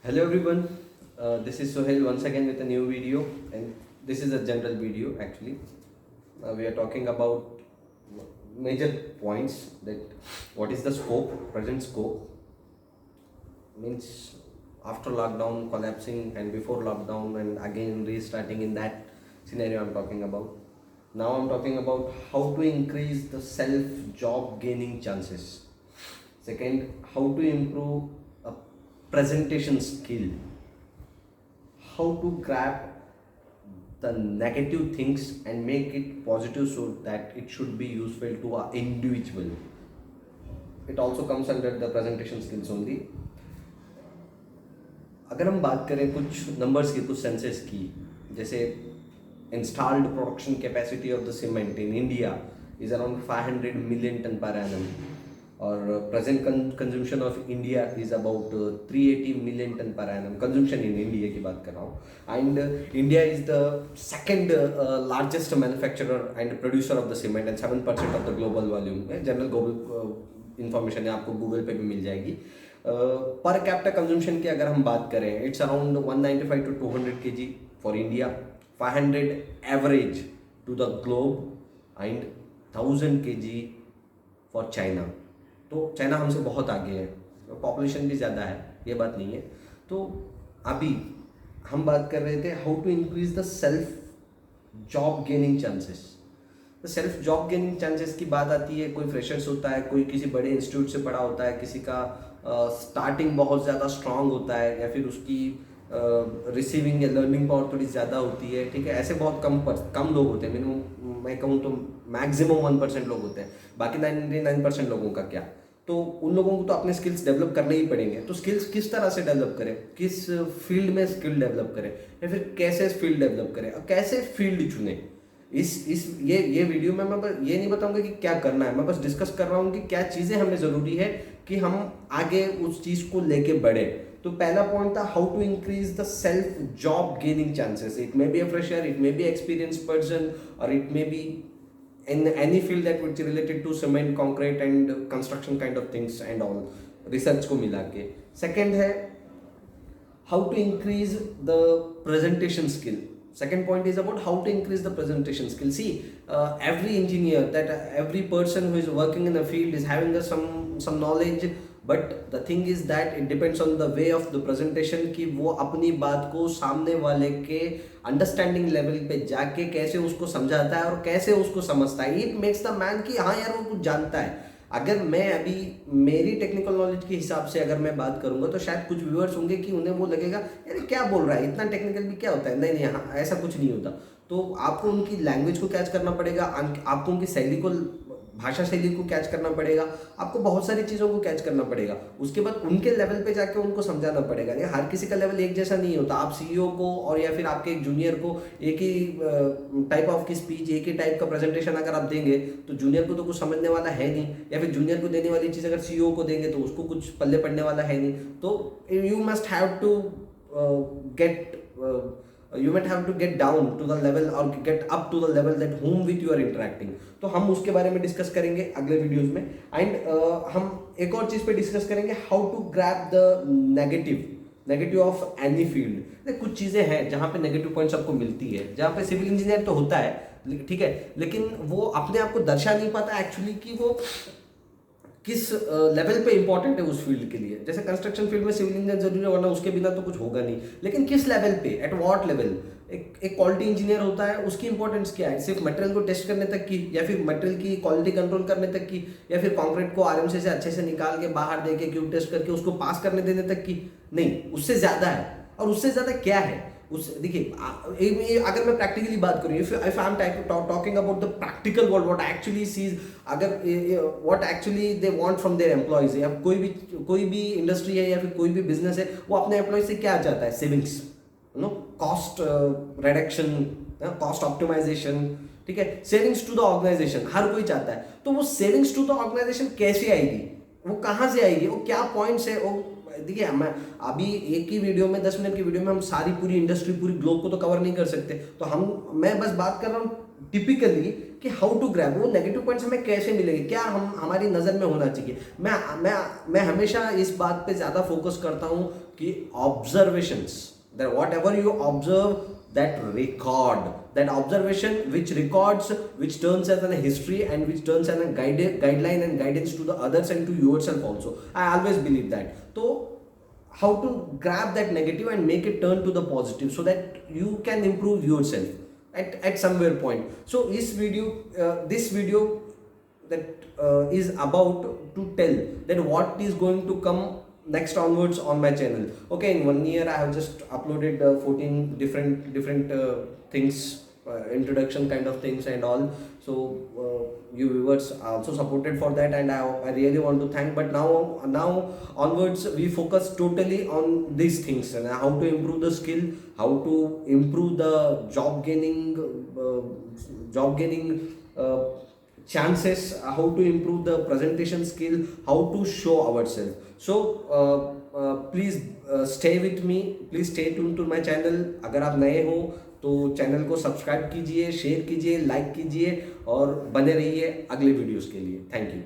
Hello everyone, this is Sohail once again with a new video, and this is a general video actually. We are talking about major points, that what is the scope, present scope, means after lockdown collapsing and before lockdown and again restarting, in that scenario I'm talking about. Now I'm talking about how to increase the self job gaining chances. Second, how to improve a presentation skill, how to grab the negative things and make it positive so that it should be useful to an individual. It also comes under the presentation skills only. अगर हम बात करें कुछ numbers की, कुछ census की, जैसे installed production capacity of the cement in India is around 500 million ton per annum, और present consumption of India is about 380 million ton per annum. Consumption in India की बात कर रहा हूँ. And India is the second largest manufacturer and producer of the cement and 7% of the global volume. General global information है, आपको Google पे भी मिल जाएगी. पर कैपिटा कंज्यूमशन की अगर हम बात करें, it's around 195 to 200 kg for India, 500 average to the globe and 1000 kg for China. तो चाइना हमसे बहुत आगे है, पॉपुलेशन भी ज़्यादा है, ये बात नहीं है. तो अभी हम बात कर रहे थे how to increase the self job gaining chances. तो सेल्फ जॉब गेनिंग चांसेस की बात आती है, कोई फ्रेशर्स होता है, कोई किसी बड़े इंस्टीट्यूट से पढ़ा होता है, किसी का स्टार्टिंग बहुत ज़्यादा स्ट्रांग होता है, या फिर उसकी रिसीविंग या लर्निंग पावर थोड़ी ज़्यादा होती है. ठीक है, ऐसे बहुत कम लोग होते हैं. मिनिमम मैं कहूँ तो मैक्सिमम 1% लोग होते हैं. बाकी 99% लोगों का क्या. तो उन लोगों को तो अपने स्किल्स डेवलप करने ही पड़ेंगे. तो स्किल्स किस तरह से डेवलप करें, किस फील्ड में स्किल डेवलप करें, या फिर कैसे फील्ड डेवलप करें और कैसे फील्ड चुनें. ये वीडियो में मैं ये नहीं बताऊंगा कि क्या करना है, मैं बस डिस्कस कर रहा हूँ कि क्या चीज़ें हमें ज़रूरी है कि हम आगे उस चीज़ को लेके बढ़े. तो पहला पॉइंट था how to increase the self job gaining chances. It may be a fresher, it may be experience person, और it may be in any field that which is related to cement, concrete and construction kind of things and all, research को मिला के. Second है how to increase the presentation skill. Second point is about how to increase the presentation skill. See, every engineer, that every person who is working in a field is having some knowledge, but the thing is that it depends on the way of the presentation, कि वो अपनी बात को सामने वाले के understanding level पे जाके कैसे उसको समझाता है और कैसे उसको समझता है. इट मेक्स द मैन कि हाँ यार वो कुछ जानता है. अगर मैं अभी मेरी टेक्निकल नॉलेज के हिसाब से अगर मैं बात करूंगा तो शायद कुछ व्यूअर्स होंगे कि उन्हें वो लगेगा यार क्या बोल रहा है, इतना टेक्निकल भी क्या होता है. नहीं नहीं, हाँ ऐसा कुछ नहीं होता. तो आपको उनकी लैंग्वेज को कैच करना पड़ेगा, आपको उनकी शैली को, भाषा शैली को कैच करना पड़ेगा, आपको बहुत सारी चीज़ों को कैच करना पड़ेगा. उसके बाद उनके लेवल पे जाके उनको समझाना पड़ेगा. नहीं, हर किसी का लेवल एक जैसा नहीं होता. आप सीईओ को और या फिर आपके एक जूनियर को एक ही टाइप ऑफ की स्पीच, एक ही टाइप का प्रेजेंटेशन अगर आप देंगे तो जूनियर को तो कुछ समझने वाला है नहीं, या फिर जूनियर को देने वाली चीज़ अगर सीईओ को देंगे तो उसको कुछ पल्ले पड़ने वाला है नहीं. तो you must have to get you might have to get down to the level or get up to the level that whom with you are interacting. तो हम उसके बारे में डिस्कस करेंगे अगले वीडियोस में. एंड हम एक और चीज़ पे डिस्कस करेंगे how to grab the negative of any field. कुछ चीज़ें हैं जहाँ पे नेगेटिव पॉइंट्स आपको मिलती है, जहाँ पे सिविल इंजीनियर तो होता है ठीक है, लेकिन वो अपने आप को दर्शा नहीं पाता एक्चुअली कि वो किस लेवल पे इंपॉर्टेंट है उस फील्ड के लिए. जैसे कंस्ट्रक्शन फील्ड में सिविल इंजीनियर जरूरी है, वरना उसके बिना तो कुछ होगा नहीं. लेकिन किस लेवल पे, एट व्हाट लेवल. एक क्वालिटी इंजीनियर होता है, उसकी इंपॉर्टेंस क्या है, सिर्फ मटेरियल को टेस्ट करने तक की, या फिर मटेरियल की क्वालिटी कंट्रोल करने तक की, या फिर कंक्रीट को आरएमसी से अच्छे से निकाल के बाहर दे के क्यूब टेस्ट करके उसको पास करने देने तक की. नहीं, उससे ज़्यादा है. और उससे ज़्यादा क्या है उस, देखिए अगर मैं प्रैक्टिकली बात करूँ, if I am talking about the practical world, what actually sees, अगर what actually they want from their employees, या कोई भी इंडस्ट्री है या फिर कोई भी बिजनेस है, वो अपने एम्प्लॉयज से क्या चाहता है, savings, cost reduction, cost optimisation. ठीक है, सेविंग्स टू द ऑर्गेनाइजेशन हर कोई चाहता है. तो वो सेविंग्स टू द ऑर्गेनाइजेशन कैसे आएगी, वो कहाँ से आएगी, वो क्या पॉइंट्स है. वो देखिए, हम अभी एक ही वीडियो में 10 मिनट की वीडियो में हम सारी पूरी इंडस्ट्री, पूरी ग्लोब को तो कवर नहीं कर सकते. तो मैं बस बात कर रहा हूँ टिपिकली कि हाउ टू ग्रैब, वो नेगेटिव पॉइंट्स हमें कैसे मिलेंगे, क्या हमारी नज़र में होना चाहिए. मैं हमेशा इस बात पे ज़्यादा फोकस करता हूँ कि observations, that whatever you observe, that record, that observation which records, which turns as a history and which turns as a guideline and guidance to the others and to yourself also. I always believe that. So how to grab that negative and make it turn to the positive so that you can improve yourself at somewhere point. So this video that is about to tell that what is going to come next onwards on my channel. Okay, in 1 year I have just uploaded 14 different things, introduction kind of things and all. So you viewers also supported for that, and I really want to thank. But now onwards we focus totally on these things, and how to improve the skill, how to improve the job gaining chances, how to improve the presentation skill, how to show ourselves. So please stay with me, please stay tuned to my channel. अगर आप नए हो तो channel को subscribe कीजिए, share कीजिए, like कीजिए और बने रहिए अगले वीडियोस के लिए. Thank you.